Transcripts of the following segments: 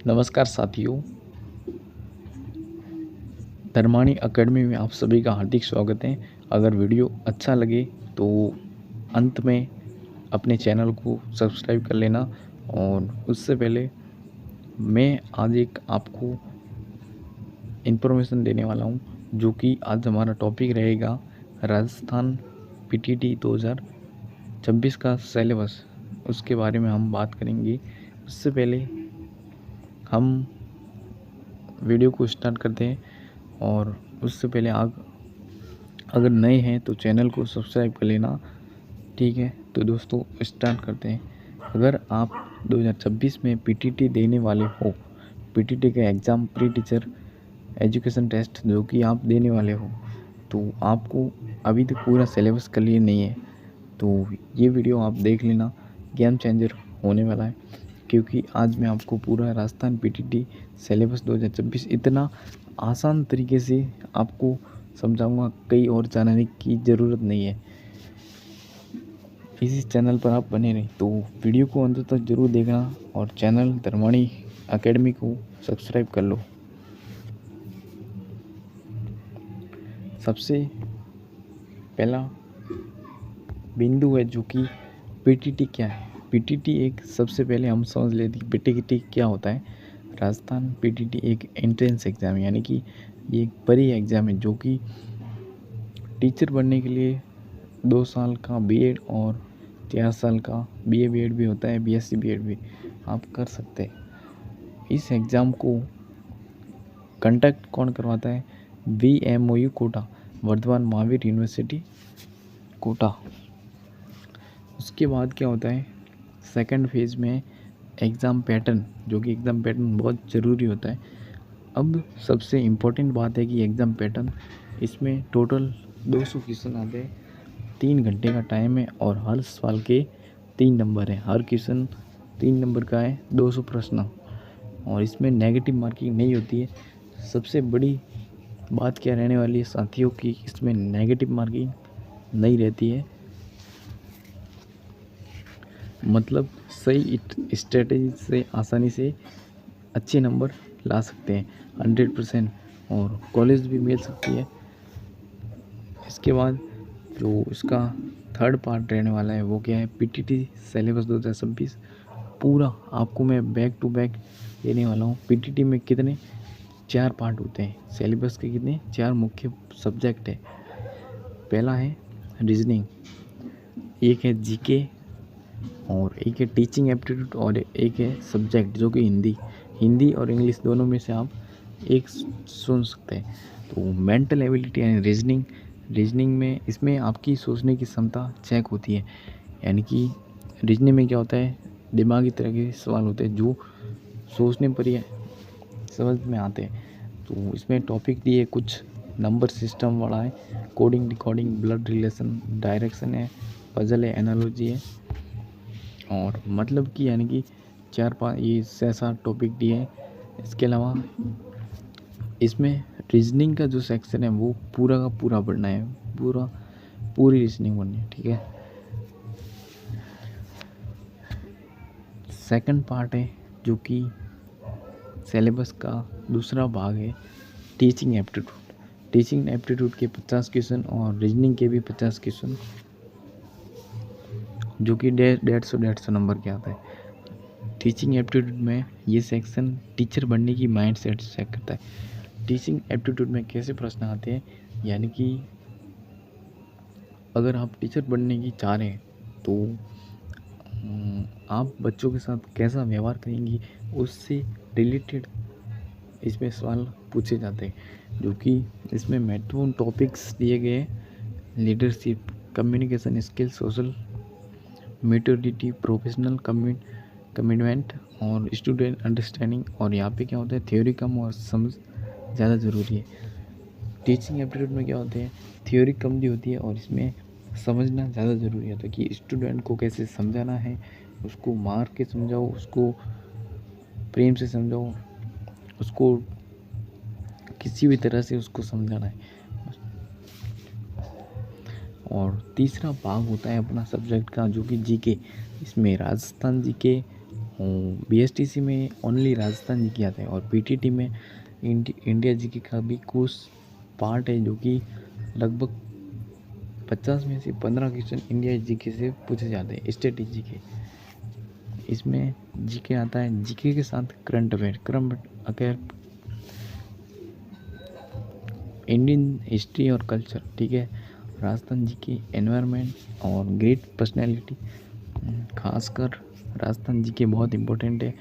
नमस्कार साथियों, धर्माणी एकेडमी में आप सभी का हार्दिक स्वागत है। अगर वीडियो अच्छा लगे तो अंत में अपने चैनल को सब्सक्राइब कर लेना। और उससे पहले मैं आज एक आपको इन्फॉर्मेशन देने वाला हूं, जो कि आज हमारा टॉपिक रहेगा राजस्थान पीटीटी 2026 का सिलेबस। उसके बारे में हम बात करेंगे। उससे पहले हम वीडियो को स्टार्ट करते हैं, और उससे पहले आप अगर नए हैं तो चैनल को सब्सक्राइब कर लेना। ठीक है, तो दोस्तों स्टार्ट करते हैं। अगर आप 2026 में पीटीटी देने वाले हो, पीटीटी का exam pre teacher education test जो कि आप देने वाले हो, तो आपको अभी तक पूरा सिलेबस क्लियर नहीं है तो ये वीडियो आप देख लेना, गेम चेंजर होने वाला है। क्योंकि आज मैं आपको पूरा राजस्थान पीटीटी सिलेबस 2026 इतना आसान तरीके से आपको समझाऊंगा, कहीं और जानने की ज़रूरत नहीं है। इसी चैनल पर आप बने रहें, तो वीडियो को अंत तक जरूर देखना और चैनल धर्माणी एकेडमी को सब्सक्राइब कर लो। सबसे पहला बिंदु है जो कि पीटीटी क्या है। पीटीटी एक, सबसे पहले हम समझ लेते हैं पीटीटी क्या होता है। राजस्थान पीटीटी एक एंट्रेंस एग्ज़ाम है, यानी कि ये एक परी एग्ज़ाम है जो कि टीचर बनने के लिए 2 साल का बीएड और 4 साल का बीए बीएड भी होता है, बीएससी बीएड भी आप कर सकते हैं। इस एग्ज़ाम को कंडक्ट कौन करवाता है? VMOU Kota, Vardhaman Mahaveer university Kota. उसके बाद क्या होता है, सेकंड फेज़ में एग्ज़ाम पैटर्न, जो कि एग्ज़ाम पैटर्न बहुत ज़रूरी होता है। अब सबसे इम्पोर्टेंट बात है कि एग्ज़ाम पैटर्न, इसमें टोटल 200 क्वेश्चन आते हैं, 3 घंटे का टाइम है और हर सवाल के 3 नंबर है। हर क्वेश्चन 3 नंबर का है, 200 प्रश्न, और इसमें नेगेटिव मार्किंग नहीं होती है। सबसे बड़ी बात क्या रहने वाली है साथियों की, इसमें नेगेटिव मार्किंग नहीं रहती है। मतलब सही स्ट्रेटेजी से आसानी से अच्छे नंबर ला सकते हैं 100%, और कॉलेज भी मिल सकती है। इसके बाद जो इसका थर्ड पार्ट रहने वाला है वो क्या है, पीटीटी सिलेबस 2026 पूरा आपको मैं बैक टू बैक देने वाला हूँ। पीटीटी में कितने 4 पार्ट होते हैं, सिलेबस के कितने 4 मुख्य सब्जेक्ट है। पहला है रीजनिंग, एक है जीके, और एक है टीचिंग एप्टीट्यूड, और एक है सब्जेक्ट जो कि हिंदी और इंग्लिश दोनों में से आप एक सुन सकते हैं। तो मेंटल एबिलिटी यानी रीजनिंग में इसमें आपकी सोचने की क्षमता चेक होती है। यानी कि रीजनिंग में क्या होता है, दिमागी तरह के सवाल होते हैं जो सोचने पर ही समझ में आते हैं। तो इसमें टॉपिक दिए कुछ नंबर सिस्टम वाला है, coding decoding, blood relation, direction है, पजल है, एनालॉजी है, और मतलब कि यानी कि 4-5 ये 6-7 टॉपिक दिए हैं। इसके अलावा इसमें रीजनिंग का जो सेक्शन है वो पूरा का पूरा पढ़ना है, पूरी रीजनिंग पढ़नी है। ठीक है, सेकंड पार्ट है जो कि सिलेबस का दूसरा भाग है, टीचिंग एप्टीट्यूड के 50 क्वेश्चन और रीजनिंग के भी 50 क्वेश्चन, जो कि 150 नंबर के आता है। टीचिंग एप्टीट्यूड में ये सेक्शन टीचर बनने की माइंड सेट चेक करता है। टीचिंग एप्टीट्यूड में कैसे प्रश्न आते हैं, यानी कि अगर आप टीचर बनने की चाह रहे हैं तो आप बच्चों के साथ कैसा व्यवहार करेंगी, उससे रिलेटेड इसमें सवाल पूछे जाते हैं। जो कि इसमें महत्वपूर्ण टॉपिक्स दिए गए, leadership, communication skill, social maturity, professional commitment और स्टूडेंट अंडरस्टैंडिंग। और यहाँ पे क्या होता है, थ्योरी कम और समझ ज़्यादा ज़रूरी है। टीचिंग एप्टीट्यूड में क्या होते हैं, थ्योरी कम दी होती है और इसमें समझना ज़्यादा ज़रूरी होता है कि स्टूडेंट को कैसे समझाना है, उसको मार के समझाओ, उसको प्रेम से समझाओ, उसको किसी भी तरह से उसको समझाना है। और तीसरा भाग होता है अपना सब्जेक्ट का, जो कि जीके। इसमें राजस्थान जीके BSTC में ओनली राजस्थान जी के आते हैं और PTT में इंडिया जी का भी कुछ पार्ट है जो कि लगभग 50 में से 15 क्वेश्चन इंडिया जीके से पूछे जाते हैं, स्टेट जीके। इसमें जीके आता है, जीके के साथ करंट अफेयर, इंडियन हिस्ट्री और कल्चर, ठीक है, राजस्थान जी की एनवायरनमेंट और ग्रेट पर्सनैलिटी, खासकर राजस्थान जी के बहुत इम्पोर्टेंट है।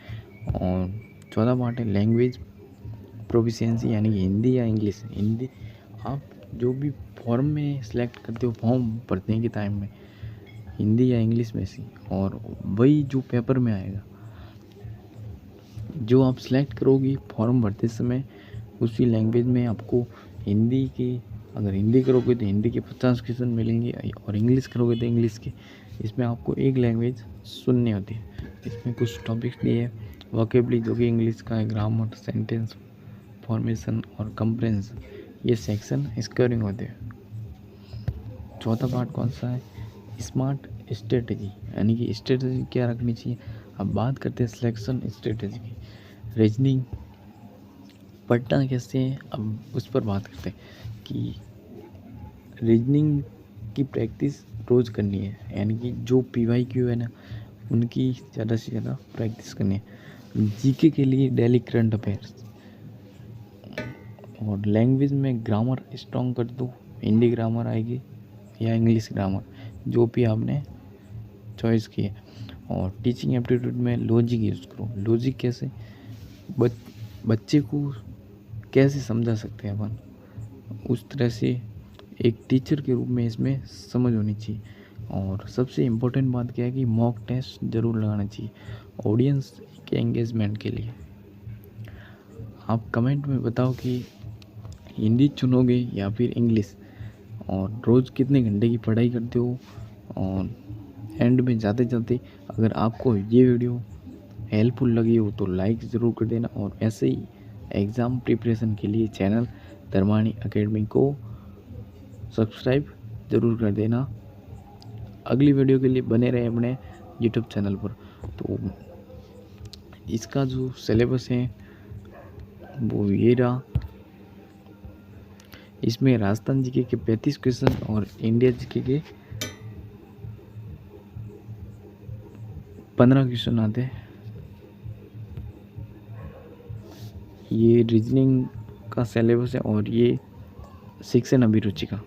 और 14 पार्ट है लैंग्वेज प्रोफिशिएंसी, यानी कि हिंदी या इंग्लिश। हिंदी आप जो भी फॉर्म में सिलेक्ट करते हो, फॉर्म भरने के टाइम में हिंदी या इंग्लिश में से, और वही जो पेपर में आएगा, जो आप सिलेक्ट करोगी फॉर्म भरते समय उसी लैंग्वेज में आपको हिंदी के, अगर हिंदी करोगे तो हिंदी के 50 क्वेश्चन मिलेंगे और इंग्लिश करोगे तो इंग्लिश के। इसमें आपको एक लैंग्वेज सुननी होती है। इसमें कुछ टॉपिक्स दिए है, वोकेबलरी जो कि इंग्लिश का है, ग्रामर, सेंटेंस फॉर्मेशन और कंप्रेंशन, ये सेक्शन स्कोरिंग होते हैं। चौथा पार्ट कौन सा है? स्मार्ट स्ट्रेटजी, यानी कि स्ट्रेटजी क्या रखनी चाहिए। अब बात करते हैं सिलेक्शन स्ट्रेटजी की। रीजनिंग पढ़ना कैसे है, अब उस पर बात करते हैं कि रीजनिंग की प्रैक्टिस रोज़ करनी है, यानी कि जो PYQ है ना, उनकी ज़्यादा से ज़्यादा प्रैक्टिस करनी है। जीके के लिए डेली करंट अफेयर्स, और लैंग्वेज में ग्रामर स्ट्रॉन्ग कर दो, हिंदी ग्रामर आएगी या इंग्लिश ग्रामर, जो भी आपने चॉइस की है। और टीचिंग एप्टीट्यूड में लॉजिक यूज़ करो। लॉजिक कैसे, बच्चे को कैसे समझा सकते हैं अपन, उस तरह से एक टीचर के रूप में इसमें समझ होनी चाहिए। और सबसे इम्पोर्टेंट बात क्या है कि मॉक टेस्ट ज़रूर लगाना चाहिए ऑडियंस के एंगेजमेंट के लिए। आप कमेंट में बताओ कि हिंदी चुनोगे या फिर इंग्लिश, और रोज़ कितने घंटे की पढ़ाई करते हो। और एंड में जाते जाते अगर आपको ये वीडियो हेल्पफुल लगी हो तो लाइक ज़रूर कर देना, और ऐसे ही एग्ज़ाम प्रिपरेशन के लिए चैनल धर्माणी एकेडमी को सब्सक्राइब ज़रूर कर देना। अगली वीडियो के लिए बने रहे अपने YouTube चैनल पर। तो इसका जो सिलेबस है वो ये रहा। इसमें राजस्थान जीके के 35 क्वेश्चन और इंडिया जीके के 15 क्वेश्चन आते हैं। ये रीजनिंग का सिलेबस है और ये सेक्शन अभिरुचि का।